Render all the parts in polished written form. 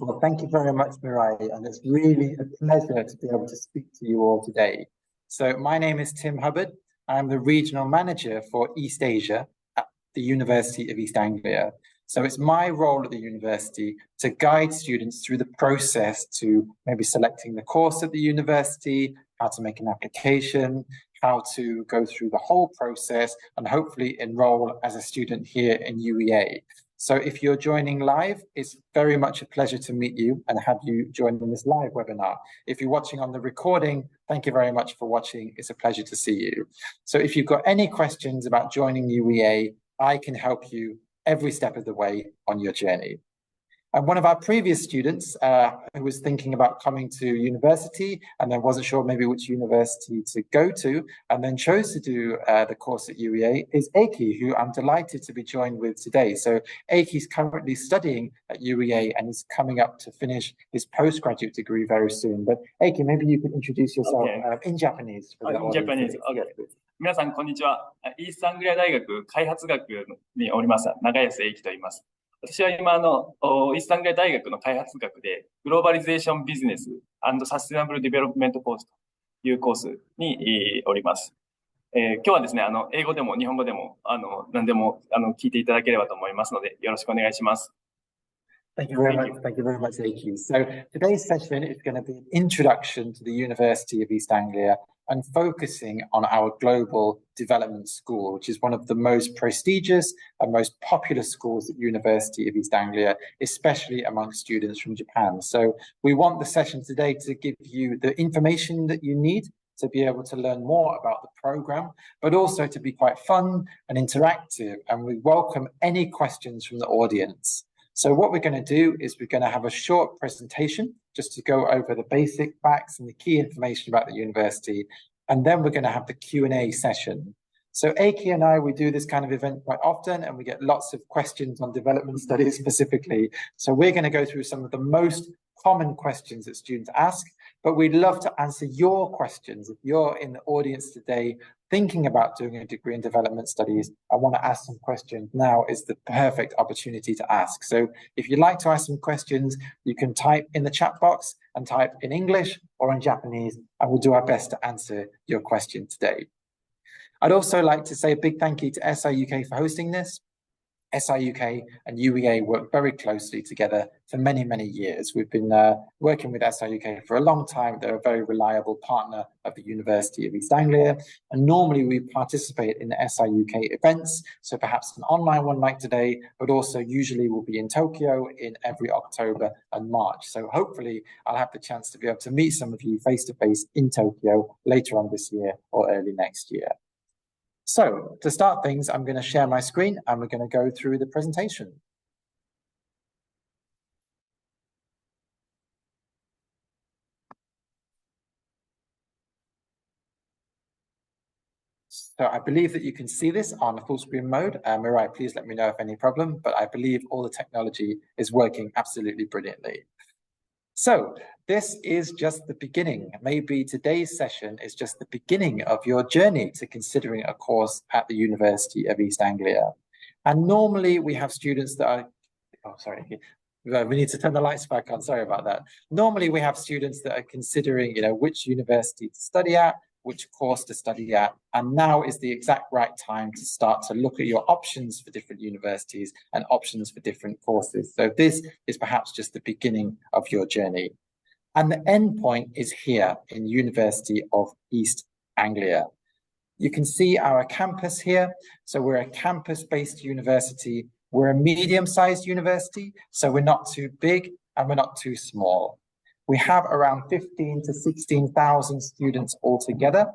Well, thank you very much, Mirai, and it's really a pleasure to be able to speak to you all today. So my name is Tim Hubbard. I'm the Regional Manager for East Asia at the University of East Anglia. So it's my role at the university to guide students through the process to maybe selecting the course at the university, how to make an application, how to go through the whole process, and hopefully enroll as a student here in UEA. So if you're joining live, it's very much a pleasure to meet you and have you join in this live webinar. If you're watching on the recording, thank you very much for watching. It's a pleasure to see you. So if you've got any questions about joining UEA, I can help you every step of the way on your journey. And one of our previous students who was thinking about coming to university and then wasn't sure maybe which university to go to and then chose to do the course at UEA is Eiki, who I'm delighted to be joined with today. So Eiki's currently studying at UEA and is coming up to finish his postgraduate degree very soon. But Eiki, maybe you could introduce yourself in Japanese. For the in Japanese, okay. 皆さん、こんにちは。イーストアングリア大学開発学におります、長安英樹と言います。私は今、イーストアングリア大学の開発学で、グローバリゼーションビジネス&サステナブルディベロップメントコースというコースにおります。今日はですね、英語でも日本語でも、何でも、聞いていただければと思いますので、よろしくお願いします。Thank you very much. Thank you very much, Eiki. So today's session is going to be an introduction to the University of East Anglia and focusing on our Global Development School, which is one of the most prestigious and most popular schools at University of East Anglia, especially among students from Japan. So we want the session today to give you the information that you need to be able to learn more about the program, but also to be quite fun and interactive. And we welcome any questions from the audience. So what we're going to do is we're going to have a short presentation just to go over the basic facts and the key information about the university. And then we're going to have the Q&A session. So Eiki and I, we do this kind of event quite often and we get lots of questions on development studies specifically. So we're going to go through some of the most common questions that students ask, but we'd love to answer your questions. If you're in the audience today thinking about doing a degree in development studies, I want to ask some questions. Now is the perfect opportunity to ask. So if you'd like to ask some questions, you can type in the chat box and type in English or in Japanese, and we'll do our best to answer your question today. I'd also like to say a big thank you to SIUK for hosting this. SIUK and UEA work very closely together for many, many years. We've been working with SIUK for a long time. They're a very reliable partner of the University of East Anglia. And normally we participate in the SIUK events. So perhaps an online one like today, but also usually we'll be in Tokyo in every October and March. So hopefully I'll have the chance to be able to meet some of you face-to-face in Tokyo later on this year or early next year. So to start things, I'm going to share my screen and we're going to go through the presentation. So I believe that you can see this on full screen mode. Mirai, please let me know if any problem, but I believe all the technology is working absolutely brilliantly. So this is just the beginning. Maybe today's session is just the beginning of your journey to considering a course at the University of East Anglia. And normally we have students that are, oh, sorry, we need to turn the lights back on. Sorry about that. Normally we have students that are considering, which university to study at, which course to study at, and now is the exact right time to start to look at your options for different universities and options for different courses. So this is perhaps just the beginning of your journey. And the end point is here in University of East Anglia. You can see our campus here. So we're a campus-based university. We're a medium-sized university, so we're not too big and we're not too small. We have around 15 to 16,000 students altogether,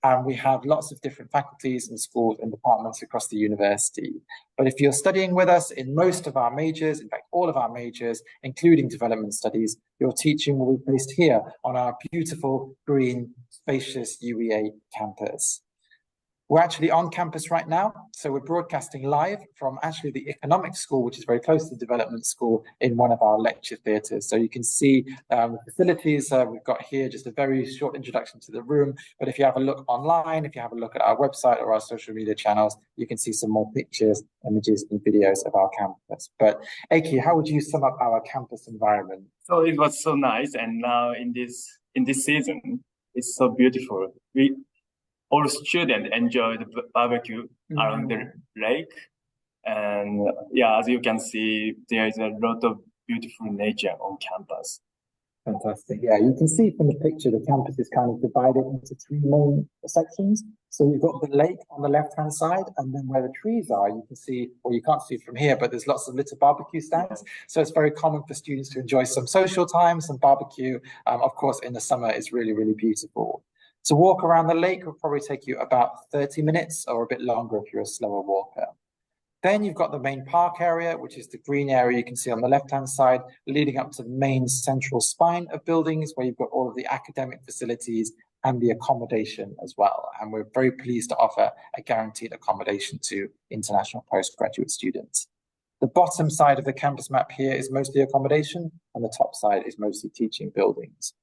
and we have lots of different faculties and schools and departments across the university. But if you're studying with us in most of our majors, in fact, all of our majors, including development studies, your teaching will be based here on our beautiful, green, spacious UEA campus. We're actually on campus right now, so we're broadcasting live from actually the economics school, which is very close to the development school, in one of our lecture theatres. So you can see the facilities we've got here, just a very short introduction to the room. But if you have a look online, if you have a look at our website or our social media channels, you can see some more pictures, images, and videos of our campus. But Eiki, how would you sum up our campus environment? So it was so nice, and now in this season, it's so beautiful. All students enjoy the barbecue around the lake. And yeah, as you can see, there is a lot of beautiful nature on campus. Fantastic. Yeah, you can see from the picture, the campus is kind of divided into three main sections. So you've got the lake on the left-hand side, and then where the trees are, you can see, or you can't see from here, but there's lots of little barbecue stands. So it's very common for students to enjoy some social time, some barbecue. Of course, in the summer, it's really, really beautiful. To walk around the lake will probably take you about 30 minutes or a bit longer if you're a slower walker. Then you've got the main park area, which is the green area you can see on the left-hand side, leading up to the main central spine of buildings where you've got all of the academic facilities and the accommodation as well. And we're very pleased to offer a guaranteed accommodation to international postgraduate students. The bottom side of the campus map here is mostly accommodation, and the top side is mostly teaching buildings.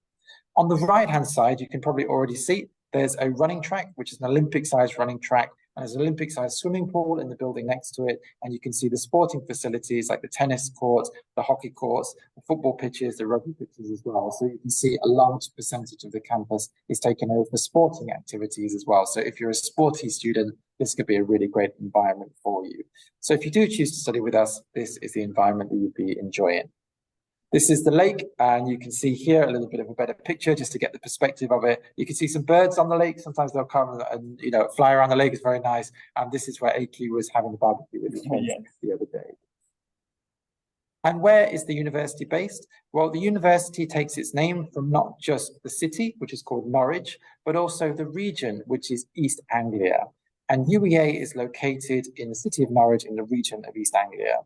On the right-hand side, you can probably already see there's a running track, which is an Olympic-sized running track, and there's an Olympic-sized swimming pool in the building next to it. And you can see the sporting facilities like the tennis courts, the hockey courts, the football pitches, the rugby pitches as well. So you can see a large percentage of the campus is taken over for sporting activities as well. So if you're a sporty student, this could be a really great environment for you. So if you do choose to study with us, this is the environment that you'd be enjoying. This is the lake, and you can see here a little bit of a better picture just to get the perspective of it. You can see some birds on the lake. Sometimes they'll come and fly around the lake. It's very nice. And this is where Eiki was having a barbecue with his friends the other day. And where is the university based? Well, the university takes its name from not just the city, which is called Norwich, but also the region, which is East Anglia. And UEA is located in the city of Norwich in the region of East Anglia.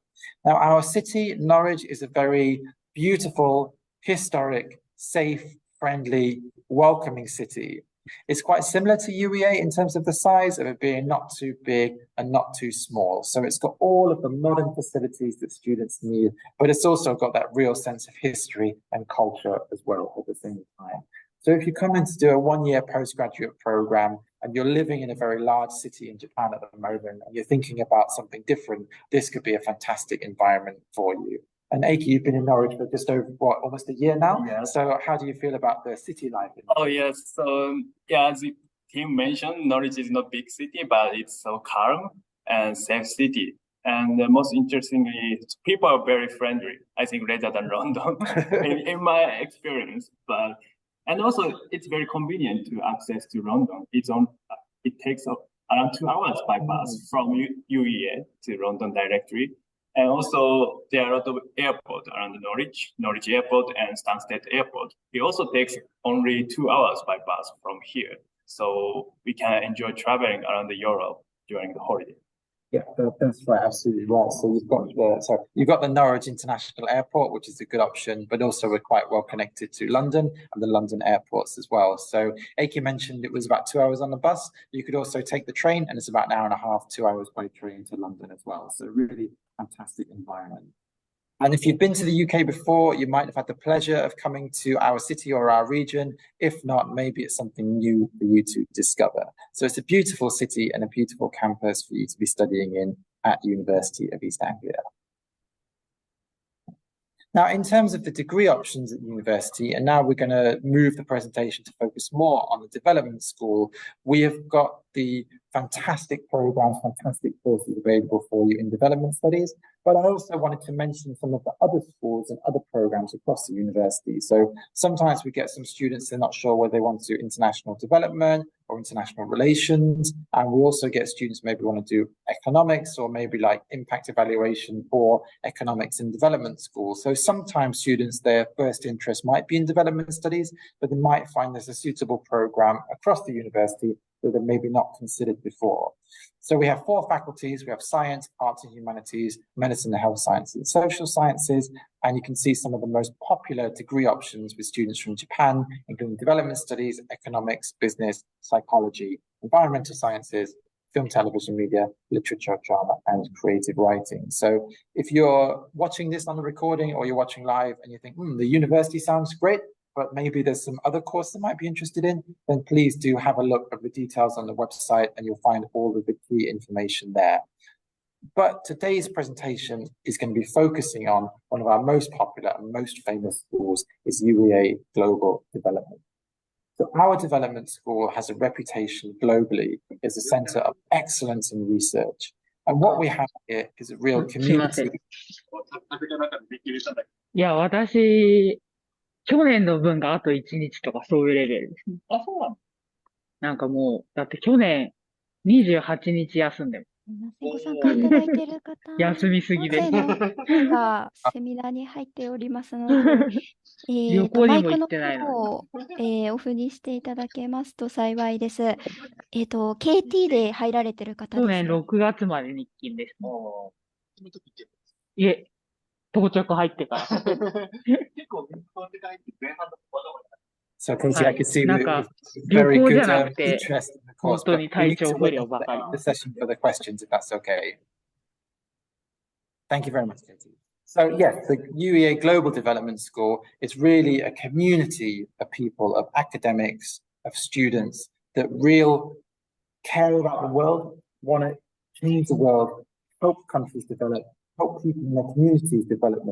Now, our city, Norwich, is a very beautiful, historic, safe, friendly, welcoming city. It's quite similar to UEA in terms of the size of it being not too big and not too small. So it's got all of the modern facilities that students need, but it's also got that real sense of history and culture as well at the same time. So if you come in to do a one-year postgraduate program and you're living in a very large city in Japan at the moment and you're thinking about something different, this could be a fantastic environment for you. And Eiki, you've been in Norwich for just over, almost a year now? Yes. So how do you feel about the city life? Oh, yes. So, yeah, as Tim mentioned, Norwich is not a big city, but it's so calm and safe city. And most interestingly, people are very friendly, I think, rather than London, in my experience. And also, it's very convenient to access to London. It takes around 2 hours by bus from UEA to London directly. And also, there are a lot of airports around Norwich Airport and Stansted Airport. It also takes only 2 hours by bus from here. So we can enjoy traveling around Europe during the holiday. Yeah, that's right, absolutely right. So you've got the Norwich International Airport, which is a good option, but also we're quite well connected to London and the London airports as well. So Eiki mentioned it was about 2 hours on the bus. You could also take the train, and it's about an hour and a half, 2 hours by train to London as well. So really fantastic environment. And if you've been to the UK before, you might have had the pleasure of coming to our city or our region. If not, maybe it's something new for you to discover. So it's a beautiful city and a beautiful campus for you to be studying in at University of East Anglia. Now, in terms of the degree options at university, and now we're going to move the presentation to focus more on the development school, we have got the fantastic programs, fantastic courses available for you in development studies. But I also wanted to mention some of the other schools and other programs across the university. So sometimes we get some students, they're not sure whether they want to do international development or international relations. And we also get students maybe want to do economics or maybe like impact evaluation for economics and development schools. So sometimes students, their first interest might be in development studies, but they might find there's a suitable program across the university that they've maybe not considered before. So we have 4 faculties. We have science, arts and humanities, medicine and health sciences, and social sciences. And you can see some of the most popular degree options with students from Japan, including development studies, economics, business, psychology, environmental sciences, film, television, media, literature, drama, and creative writing. So if you're watching this on the recording or you're watching live and you think, the university sounds great, but maybe there's some other course that might be interested in, then please do have a look at the details on the website and you'll find all of the key information there. But today's presentation is going to be focusing on one of our most popular and most famous schools is UEA Global Development. So our development school has a reputation globally as a center of excellence in research. And what we have here is a real community. いや、私、去年の分があと1日とかそういうレベルですね。あ、そうなの？なんかもう、だって去年28日休んでます。ご参加いただいている方、休みすぎで。大勢の方がセミナーに入っておりますので、旅行にも行ってないのに。マイクの方を、オフにしていただけますと幸いです。KT で入られている方です、去年6月まで日勤です、ね。いえ、到着入ってから。結構、って書いて前半のまだまだ。So Katie, I could see like with very good interest in the course, but we need to wait for the session for the questions, if that's okay. Thank you very much, Katie. So yes, the UEA Global Development School is really a community of people, of academics, of students that care about the world, want to change the world, help countries develop, help people in their communities develop.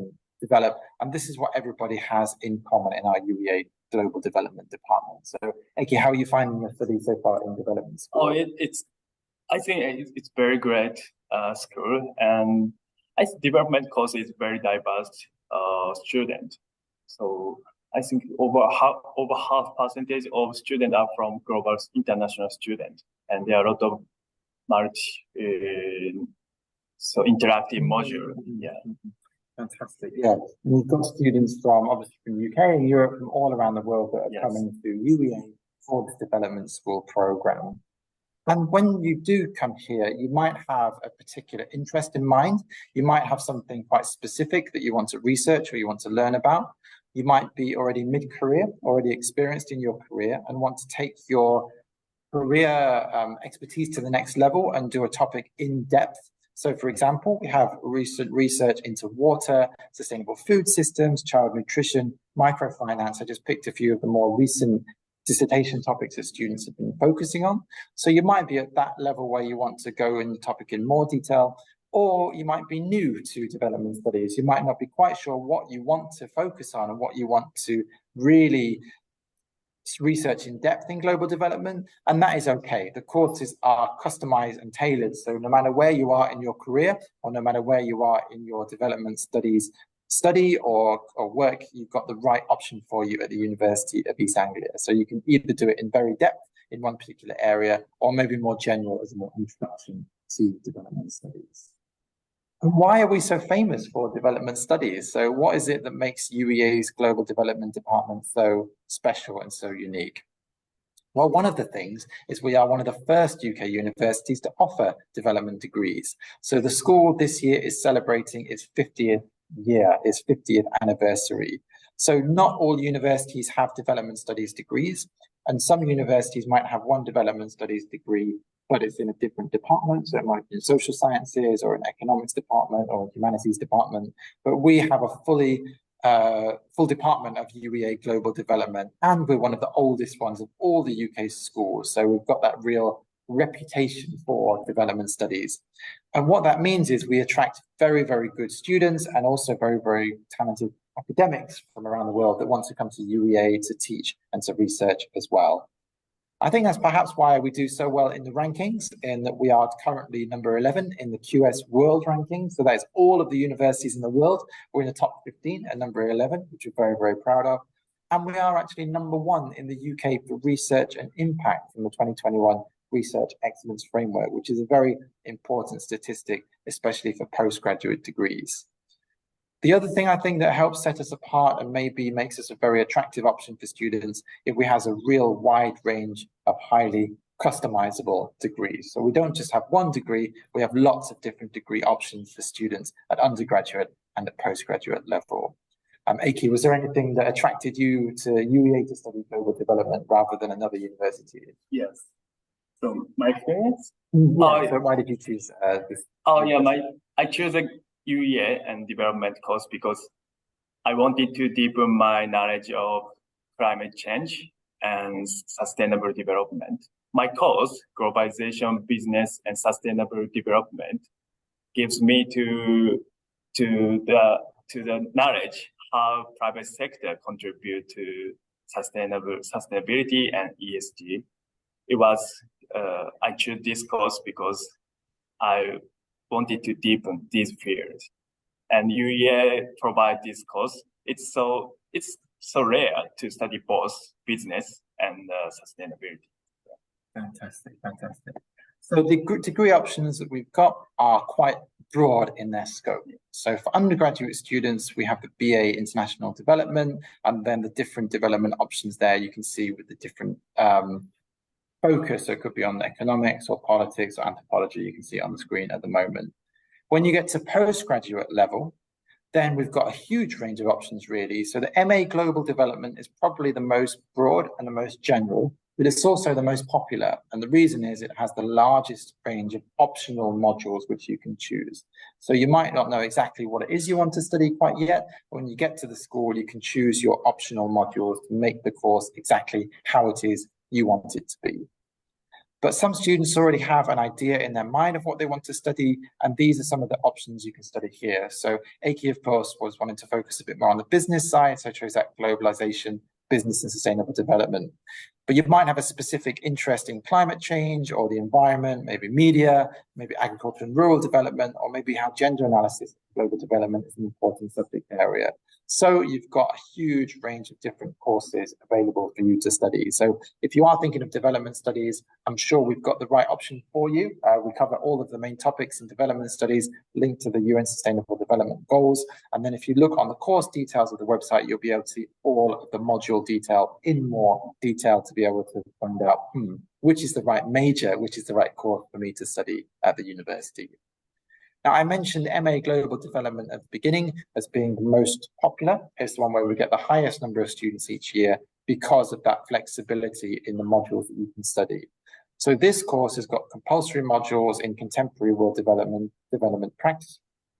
And this is what everybody has in common in our UEA Global Development Department. So, Eki, how are you finding your study so far in development school? I think it's very great school, and I think development course is very diverse student. So I think over half percentage of students are from global international students, and there are a lot of so interactive module. Yeah. Fantastic. Yeah, we've got students from obviously from UK and Europe, from all around the world that are coming to UEA for this development school program. And when you do come here, you might have a particular interest in mind. You might have something quite specific that you want to research or you want to learn about. You might be already mid-career, already experienced in your career, and want to take your career expertise to the next level and do a topic in depth. So, for example, we have recent research into water, sustainable food systems, child nutrition, microfinance. I just picked a few of the more recent dissertation topics that students have been focusing on. So you might be at that level where you want to go in the topic in more detail, or you might be new to development studies. You might not be quite sure what you want to focus on and what you want to really research in depth in global development, and that is okay. The courses are customized and tailored, so no matter where you are in your career or no matter where you are in your development studies study or work, you've got the right option for you at the University of East Anglia. So you can either do it in very depth in one particular area or maybe more general as a more introduction to development studies. And why are we so famous for development studies? So what is it that makes UEA's Global Development Department so special and so unique? Well, one of the things is we are one of the first UK universities to offer development degrees. So the school this year is celebrating its 50th year, its 50th anniversary. So not all universities have development studies degrees, and some universities might have one development studies degree, but it's in a different department. So it might be in social sciences or an economics department or a humanities department. But we have a full department of UEA Global Development, and we're one of the oldest ones of all the UK schools. So we've got that real reputation for development studies. And what that means is we attract very, very good students and also very, very talented academics from around the world that want to come to UEA to teach and to research as well. I think that's perhaps why we do so well in the rankings, in that we are currently number 11 in the QS World Ranking. So that is all of the universities in the world. We're in the top 15 at number 11, which we're very, very proud of. And we are actually number 1 in the UK for research and impact from the 2021 Research Excellence Framework, which is a very important statistic, especially for postgraduate degrees. The other thing I think that helps set us apart and maybe makes us a very attractive option for students if we have a real wide range of highly customizable degrees. So we don't just have one degree, we have lots of different degree options for students at undergraduate and at postgraduate level. Aki, was there anything that attracted you to UEA to study global development rather than another university? Yes. So my experience? Yeah, so why did you choose this? I chose a UEA and development course because I wanted to deepen my knowledge of climate change and sustainable development. My course, Globalization, Business, and Sustainable Development, gives me to the knowledge how private sector contribute to sustainability and ESG. It was I chose this course because I wanted to deepen these fields, and UEA provide this course. It's so rare to study both business and sustainability. Fantastic, fantastic. So the degree options that we've got are quite broad in their scope. So for undergraduate students, we have the BA International Development, and then the different development options there you can see with the different focus. So it could be on economics or politics or anthropology. You can see it on the screen at the moment. When you get to postgraduate level, then we've got a huge range of options really. So the MA Global Development is probably the most broad and the most general, but it's also the most popular. And the reason is it has the largest range of optional modules which you can choose. So you might not know exactly what it is you want to study quite yet. But when you get to the school, you can choose your optional modules to make the course exactly how it is you want it to be. But some students already have an idea in their mind of what they want to study, and these are some of the options you can study here. So Aki, of course, was wanting to focus a bit more on the business side, so I chose that globalization, business and sustainable development. But you might have a specific interest in climate change or the environment, maybe media, maybe agriculture and rural development, or maybe how gender analysis of global development is an important subject area. So you've got a huge range of different courses available for you to study. So if you are thinking of development studies, I'm sure we've got the right option for you. We cover all of the main topics in development studies linked to the UN Sustainable Development Goals. And then if you look on the course details of the website, you'll be able to see all of the module detail in more detail to be able to find out which is the right major, which is the right course for me to study at the university. Now, I mentioned MA Global Development at the beginning as being the most popular. It's the one where we get the highest number of students each year because of that flexibility in the modules that you can study. So this course has got compulsory modules in contemporary world development, development practice,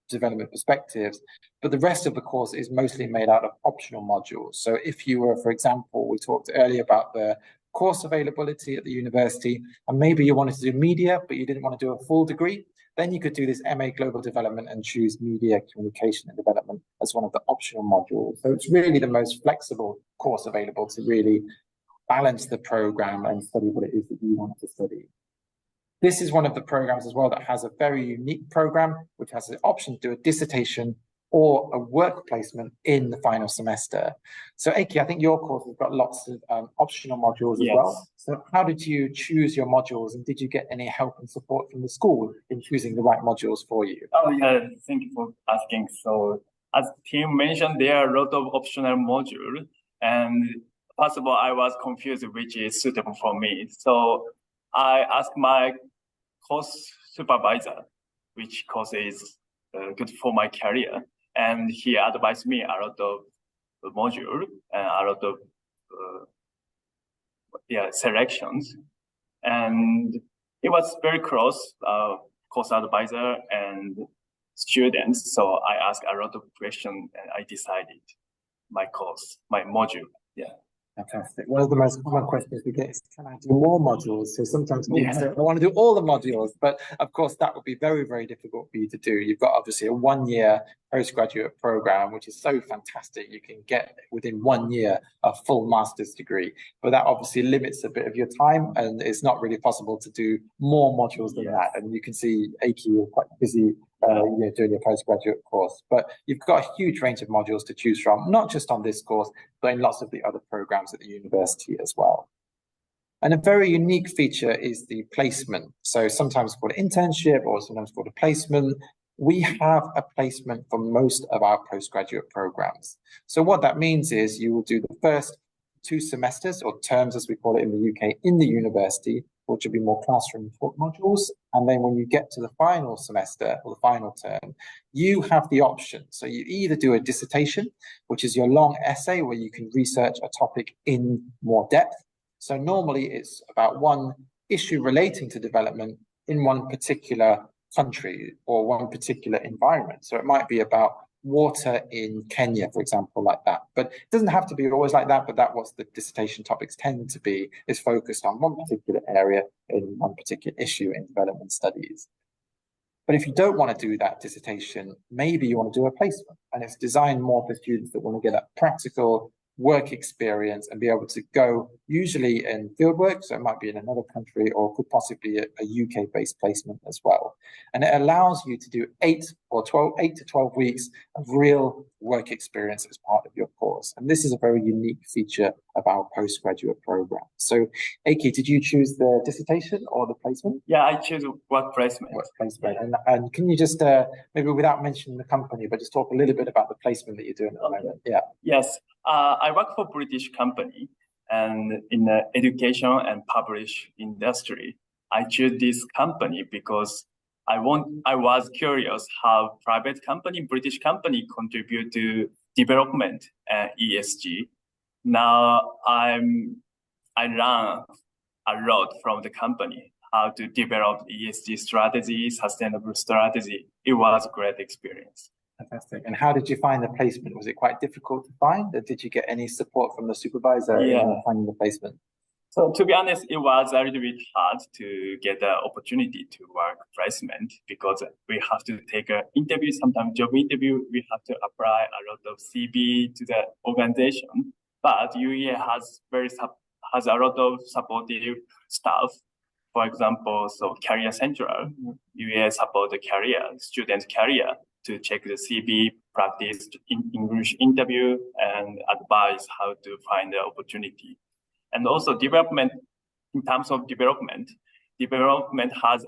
development perspectives, but the rest of the course is mostly made out of optional modules. So if you were, for example, we talked earlier about the course availability at the university, and maybe you wanted to do media, but you didn't want to do a full degree, then you could do this MA Global Development and choose Media, Communication and Development as one of the optional modules. So it's really the most flexible course available to really balance the program and study what it is that you want to study. This is one of the programs as well that has a very unique program, which has the option to do a dissertation or a work placement in the final semester. So Aki, I think your course has got lots of optional modules as well. So how did you choose your modules, and did you get any help and support from the school in choosing the right modules for you? Oh yeah, thank you for asking. So as Tim mentioned, there are a lot of optional modules, and first of all, I was confused which is suitable for me. So I asked my course supervisor which course is good for my career. And he advised me a lot of modules and a lot of selections. And it was very close, course advisor and students. So I asked a lot of questions and I decided my course, my module. Yeah. Fantastic. One of the most common questions we get is, can I do more modules? So sometimes people say, I want to do all the modules, but of course that would be very, very difficult for you to do. You've got obviously a 1 year postgraduate program, which is so fantastic. You can get within 1 year a full master's degree, but that obviously limits a bit of your time, and it's not really possible to do more modules than that. And you can see Aki, you're quite busy doing your postgraduate course, but you've got a huge range of modules to choose from, not just on this course, but in lots of the other programs at the university as well. And a very unique feature is the placement. So sometimes called an internship or sometimes called a placement. We have a placement for most of our postgraduate programs. So what that means is you will do the first 2 semesters, or terms as we call it in the UK, in the university, which will be more classroom taught modules. And then when you get to the final semester or the final term, you have the option. So you either do a dissertation, which is your long essay where you can research a topic in more depth. So normally it's about 1 issue relating to development in one particular country or one particular environment. So it might be about water in Kenya, for example, like that. But it doesn't have to be always like that, but that's what the dissertation topics tend to be, is focused on one particular area in one particular issue in development studies. But if you don't want to do that dissertation, maybe you want to do a placement, and it's designed more for students that want to get that practical work experience and be able to go usually in fieldwork, so it might be in another country or could possibly be a UK-based placement as well. And it allows you to do 8 to 12 weeks of real work experience as part of your course. And this is a very unique feature of our postgraduate program. So, Eiki, did you choose the dissertation or the placement? Yeah, I choose work placement. Work placement. And can you just, maybe without mentioning the company, but just talk a little bit about the placement that you're doing at the moment? Yeah. Yes. I work for a British company, and in the education and publish industry. I choose this company because I was curious how private company, British company contribute to development and ESG. Now I learn a lot from the company, how to develop ESG strategy, sustainable strategy. It was a great experience. Fantastic. And how did you find the placement? Was it quite difficult to find, or did you get any support from the supervisor in finding the placement? So to be honest, it was a little bit hard to get the opportunity to work placement because we have to take an interview, sometimes job interview. We have to apply a lot of CV to the organization. But UEA has a lot of supportive staff. For example, so Career Central, UEA support the student career, to check the CV, practice in English interview, and advise how to find the opportunity. And also development, in terms of development has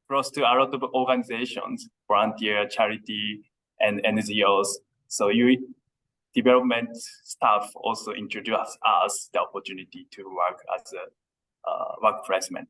close to a lot of organizations, volunteer, charity, and NGOs. So development staff also introduce us the opportunity to work as a work placement.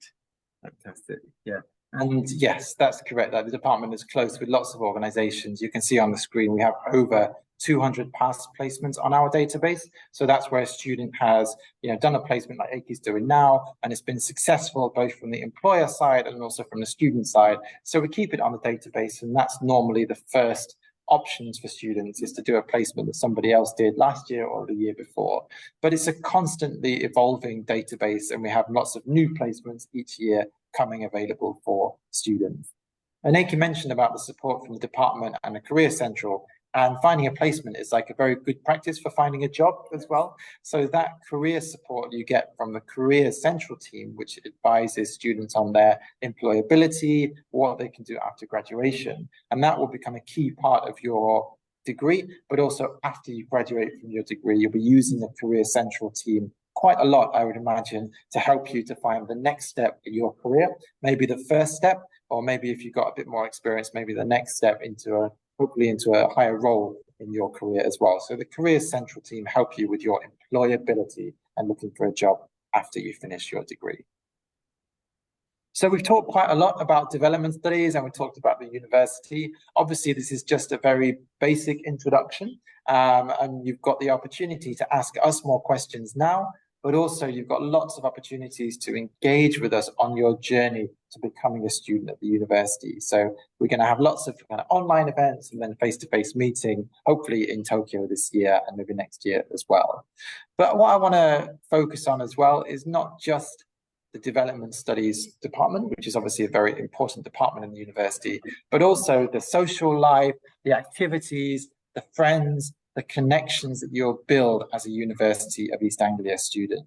Fantastic, yeah. And yes, that's correct. That the department is close with lots of organizations. You can see on the screen, we have over 200 past placements on our database. So that's where a student has, done a placement like Eiki's doing now, and it's been successful both from the employer side and also from the student side. So we keep it on the database, and that's normally the first options for students, is to do a placement that somebody else did last year or the year before. But it's a constantly evolving database, and we have lots of new placements each year coming available for students. And Eiki mentioned about the support from the department and the Career Central, and finding a placement is like a very good practice for finding a job as well. So that career support you get from the Career Central team, which advises students on their employability, what they can do after graduation, and that will become a key part of your degree. But also after you graduate from your degree, you'll be using the Career Central team quite a lot, I would imagine, to help you to find the next step in your career, maybe the first step, or maybe if you've got a bit more experience, maybe the next step hopefully into a higher role in your career as well. So the Career Central team help you with your employability and looking for a job after you finish your degree. So we've talked quite a lot about development studies, and we talked about the university. Obviously, this is just a very basic introduction, and you've got the opportunity to ask us more questions now, but also you've got lots of opportunities to engage with us on your journey to becoming a student at the university. So we're going to have lots of kind of online events and then face-to-face meeting, hopefully in Tokyo this year and maybe next year as well. But what I want to focus on as well is not just the development studies department, which is obviously a very important department in the university, but also the social life, the activities, the friends, the connections that you'll build as a University of East Anglia student.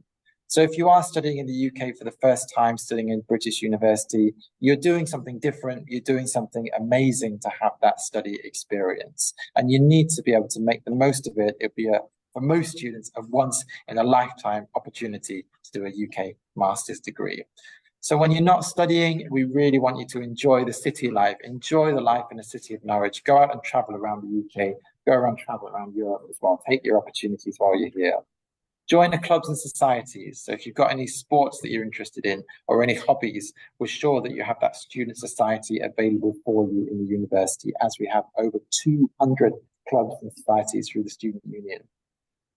So if you are studying in the UK for the first time, studying in British university, you're doing something different, you're doing something amazing to have that study experience. And you need to be able to make the most of it. It'll be for most students, a once in a lifetime opportunity to do a UK master's degree. So when you're not studying, we really want you to enjoy the city life, enjoy the life in the city of Norwich, go out and travel around the UK, go around, travel around Europe as well, take your opportunities while you're here. Join the clubs and societies. So if you've got any sports that you're interested in or any hobbies, we're sure that you have that student society available for you in the university, as we have over 200 clubs and societies through the student union.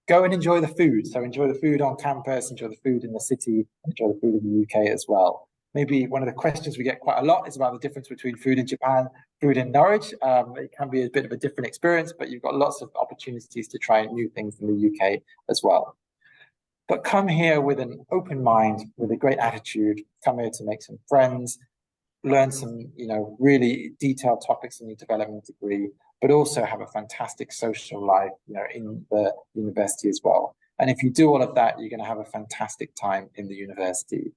go and enjoy the food. So enjoy the food on campus, enjoy the food in the city, enjoy the food in the UK as well. Maybe one of the questions we get quite a lot is about the difference between food in Japan, food in Norwich. It can be a bit of a different experience, but you've got lots of opportunities to try new things in the UK as well. But come here with an open mind, with a great attitude, come here to make some friends, learn some, really detailed topics in your development degree, but also have a fantastic social life, in the university as well. And if you do all of that, you're going to have a fantastic time in the university.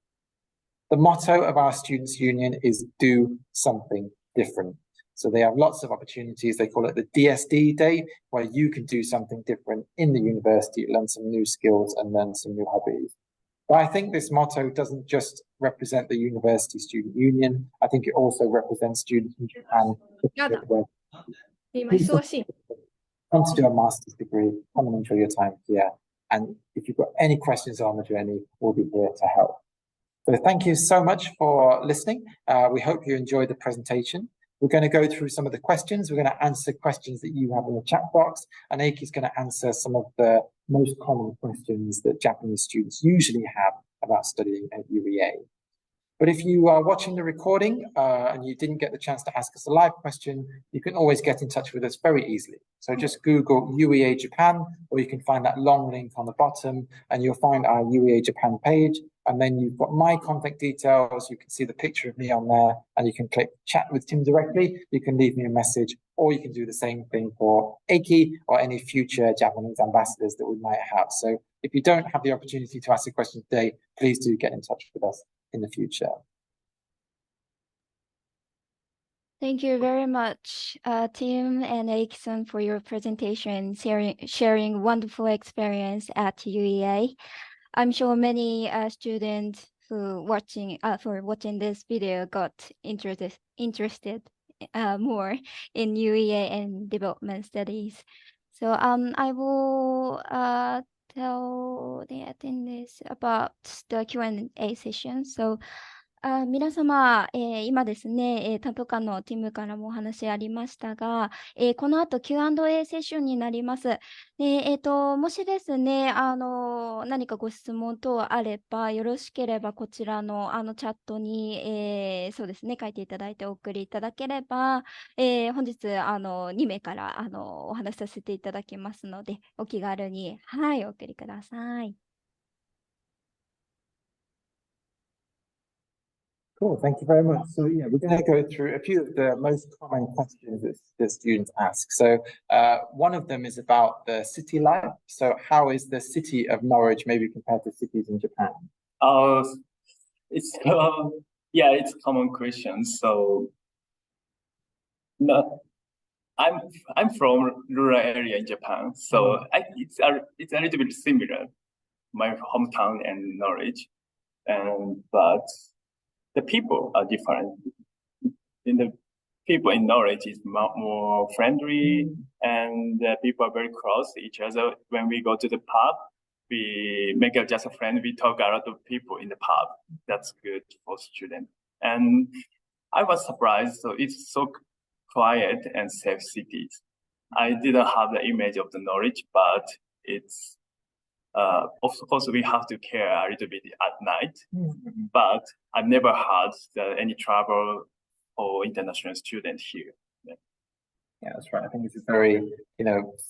The motto of our Students' Union is do something different. So they have lots of opportunities. They call it the DSD Day, where you can do something different in the university, learn some new skills and learn some new hobbies. But I think this motto doesn't just represent the University Student Union. I think it also represents students in Japan. Come to do a master's degree, come and enjoy your time here. And if you've got any questions on the journey, we'll be here to help. So thank you so much for listening. We hope you enjoyed the presentation. We're going to go through some of the questions. We're going to answer questions that you have in the chat box, and Eiki is going to answer some of the most common questions that Japanese students usually have about studying at UEA. But if you are watching the recording and you didn't get the chance to ask us a live question, you can always get in touch with us very easily. So just Google UEA Japan, or you can find that long link on the bottom, and you'll find our UEA Japan page. And then you've got my contact details. You can see the picture of me on there, and you can click chat with Tim directly. You can leave me a message, or you can do the same thing for Eiki or any future Japanese ambassadors that we might have. So if you don't have the opportunity to ask a question today, please do get in touch with us in the future. Thank you very much, Tim and Eiki-san, for your presentation, sharing wonderful experience at UEA. I'm sure many students who watching this video got interested more in UEA and development studies. So I will tell the attendees about the Q&A session. So 皆様、今ですね、担当官のティムからもお話ありましたが、この後 Q&A セッションになります。で、もしですね、何かご質問等あれば、よろしければこちらのチャットに、そうですね、書いていただいてお送りいただければ、本日2名からお話しさせていただきますので、お気軽に、はい、お送りください。Cool, thank you very much. So yeah, we're going to go through a few of the most common questions that the students ask. So one of them is about the city life. So how is the city of Norwich maybe compared to cities in Japan? It's it's a common question. So no, I'm from rural area in Japan, so it's a little bit similar, my hometown and Norwich, but the people are different. The people in Norwich is more friendly, and the people are very close to each other. When we go to the pub, we make just a friend. We talk a lot of people in the pub. That's good for students. And I was surprised. So it's so quiet and safe cities. I didn't have the image of the Norwich, but it's of course, we have to care a little bit at night, but I've never had any trouble for international students here. Yeah, that's right. I think it's a very,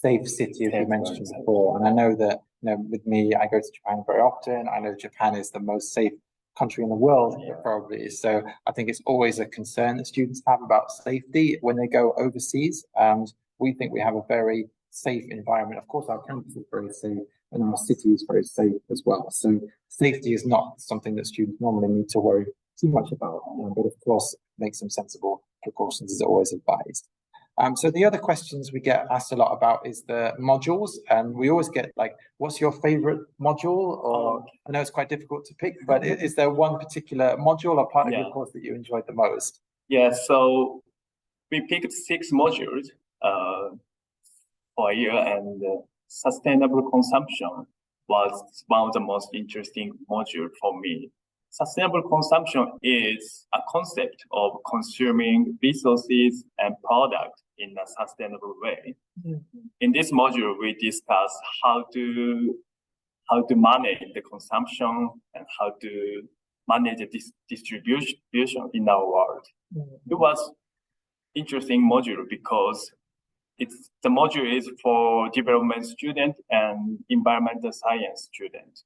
safe city, as you mentioned before. And I know that, with me, I go to Japan very often. I know Japan is the most safe country in the world, probably. So I think it's always a concern that students have about safety when they go overseas. And we think we have a very safe environment. Of course, our campus is very safe, and our city is very safe as well. So safety is not something that students normally need to worry too much about, but of course, make some sensible precautions is always advised. So the other questions we get asked a lot about is the modules, and we always get like, what's your favorite module? Or I know it's quite difficult to pick, but is there one particular module or part of your course that you enjoyed the most? Yeah, so we picked 6 modules for a year, and sustainable consumption was one of the most interesting modules for me. Sustainable consumption is a concept of consuming resources and products in a sustainable way. In this module, we discuss how to manage the consumption and how to manage the distribution in our world. It was interesting module because the module is for development student and environmental science student.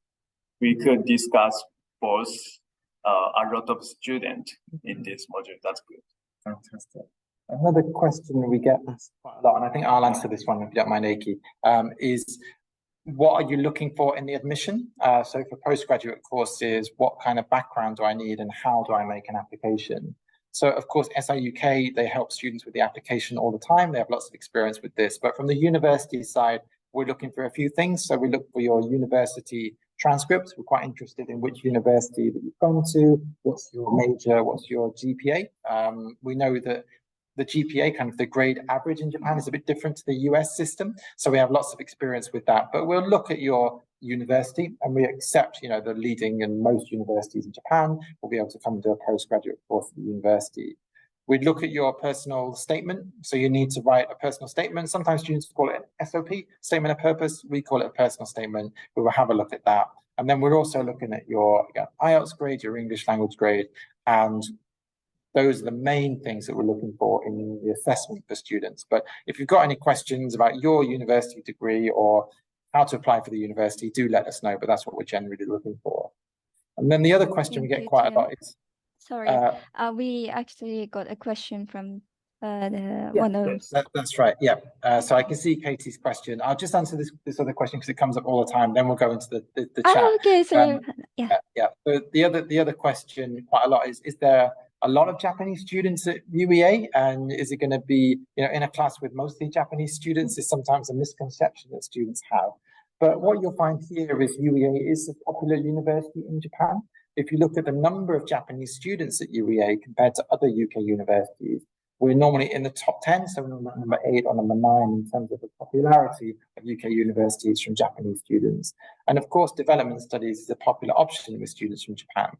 We could discuss both a lot of students in this module. That's good. Fantastic. Another question we get asked quite a lot, and I think I'll answer this one if you don't mind, Eiki, is what are you looking for in the admission? So for postgraduate courses, what kind of background do I need and how do I make an application? So of course, SI UK, they help students with the application all the time. They have lots of experience with this, but from the university side, we're looking for a few things. So we look for your university transcripts. We're quite interested in which university that you've gone to, what's your major, what's your GPA. We know that the GPA, kind of the grade average in Japan, is a bit different to the US system. So we have lots of experience with that, but we'll look at your university and we accept, you know, the leading and most universities in Japan will be able to come and do a postgraduate course at the university. We'd look at your personal statement. So you need to write a personal statement. Sometimes students call it an SOP, statement of purpose. We call it a personal statement. We will have a look at that. And then we're also looking at your IELTS grade, your English language grade, and those are the main things that we're looking for in the assessment for students. But if you've got any questions about your university degree or how to apply for the university, do let us know, but that's what we're generally looking for. And then the other question we get quite a lot is... Sorry, we actually got a question from one of... That's right, yeah. So I can see Katie's question. I'll just answer this other question because it comes up all the time, then we'll go into the chat. Oh, okay, so yeah. So the other question quite a lot is there a lot of Japanese students at UEA, and is it going to be, you know, in a class with mostly Japanese students? Is sometimes a misconception that students have. But what you'll find here is UEA is a popular university in Japan. If you look at the number of Japanese students at UEA compared to other UK universities, we're normally in the top 10, so we're number 8 or number 9 in terms of the popularity of UK universities from Japanese students. And of course, development studies is a popular option with students from Japan,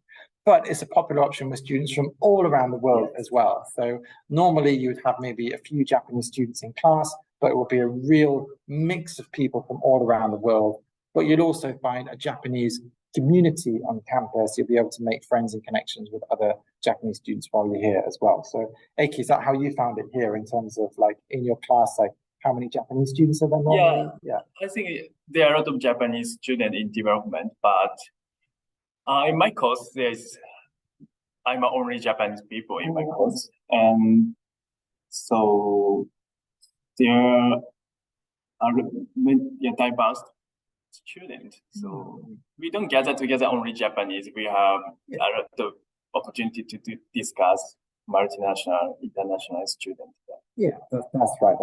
but it's a popular option with students from all around the world as well. So normally you would have maybe a few Japanese students in class, but it will be a real mix of people from all around the world. But you'll also find a Japanese community on campus. You'll be able to make friends and connections with other Japanese students while you're here as well. So Eiki, is that how you found it here in terms of like in your class, like how many Japanese students are there normally? Yeah, I think there are a lot of Japanese students in development, but in my course, I'm only Japanese people in my course. And so there are diverse students. So we don't gather together only Japanese. We have a lot of opportunity to discuss multinational, international students. Yeah, that's right.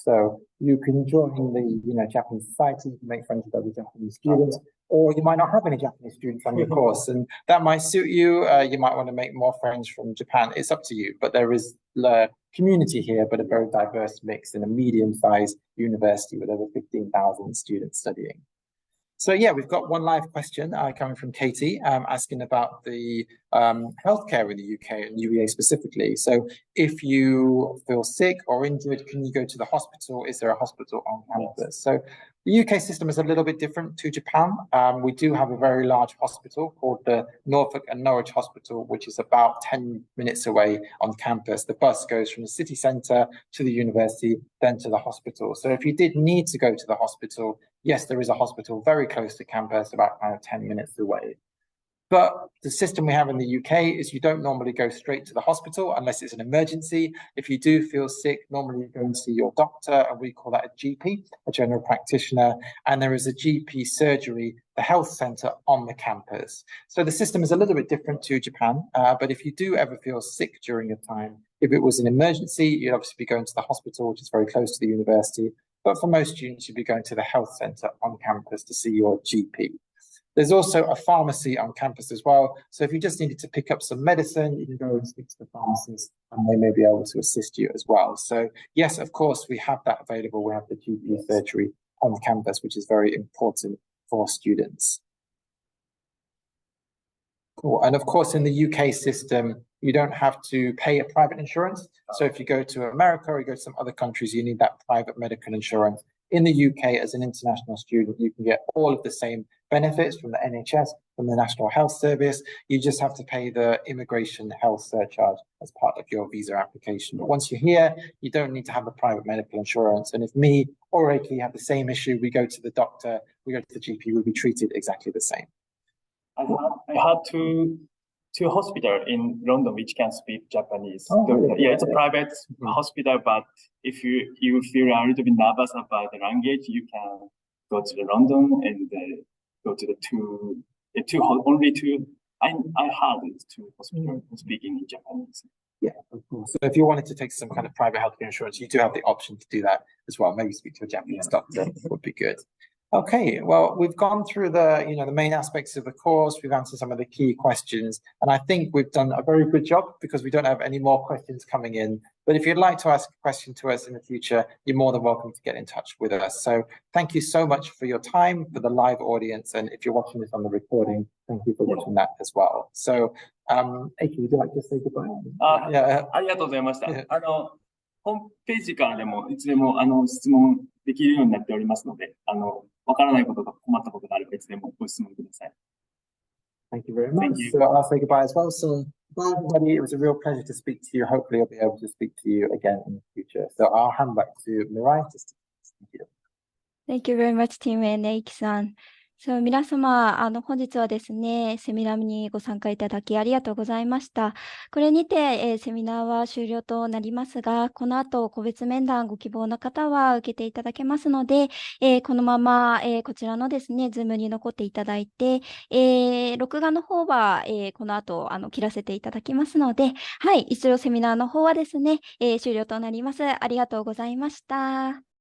So you can join the Japanese society, you can make friends with other Japanese students, or you might not have any Japanese students on your course, and that might suit you. You might want to make more friends from Japan. It's up to you, but there is a community here, but a very diverse mix in a medium-sized university with over 15,000 students studying. So yeah, we've got one live question coming from Katie asking about the healthcare in the UK and UEA specifically. So if you feel sick or injured, can you go to the hospital? Is there a hospital on campus? So the UK system is a little bit different to Japan. We do have a very large hospital called the Norfolk and Norwich Hospital, which is about 10 minutes away on campus. The bus goes from the city centre to the university, then to the hospital. So if you did need to go to the hospital, yes, there is a hospital very close to campus, about kind of 10 minutes away. But the system we have in the UK is you don't normally go straight to the hospital unless it's an emergency. If you do feel sick, normally you go and see your doctor, and we call that a GP, a general practitioner. And there is a GP surgery, the health centre on the campus. So the system is a little bit different to Japan. But if you do ever feel sick during your time, if it was an emergency, you'd obviously be going to the hospital, which is very close to the university. But for most students, you'd be going to the health centre on campus to see your GP. There's also a pharmacy on campus as well. So if you just needed to pick up some medicine, you can go and speak to the pharmacist and they may be able to assist you as well. So yes, of course, we have that available. We have the GP surgery on campus, which is very important for students. Cool. And of course, in the UK system, you don't have to pay a private insurance. So if you go to America or you go to some other countries, you need that private medical insurance. In the UK, as an international student, you can get all of the same benefits from the NHS, from the National Health Service. You just have to pay the immigration health surcharge as part of your visa application. But once you're here, you don't need to have a private medical insurance. And if me or Reiki have the same issue, we go to the doctor, we go to the GP, we'll be treated exactly the same. I had two hospitals in London which can speak Japanese. Yeah, it's a private hospital, but if you feel a little bit nervous about the language, you can go to the London and go to the only two. I heard it's two hospitals speaking in Japanese. Yeah, of course. So if you wanted to take some kind of private healthcare insurance, you do have the option to do that as well. Maybe speak to a Japanese doctor would be good. Okay, well, we've gone through the main aspects of the course. We've answered some of the key questions, and I think we've done a very good job because we don't have any more questions coming in. But if you'd like to ask a question to us in the future, you're more than welcome to get in touch with us. So thank you so much for your time, for the live audience, and if you're watching this on the recording, thank you for watching that as well. So, Eiki, would you like to say goodbye? ありがとうございました。ホームページからでもいつでも質問できるようになっておりますので、わからないことが困ったことがあればいつでもご質問ください。Thank you very much. So I'll say goodbye as well. So bye everybody. It was a real pleasure to speak to you. Hopefully I'll be able to speak to you again in the future. So I'll hand back to Mirai. Thank you. Thank you very much, Team and Eiki-san. そう、皆様、本日はですね、セミナーにご参加いただきありがとうございました。これにて、セミナーは終了となりますが、この後、個別面談ご希望の方は受けていただけますので、このまま、こちらのですね、ズームに残っていただいて、録画の方は、この後、切らせていただきますので、はい、一度セミナーの方はですね、終了となります。ありがとうございました。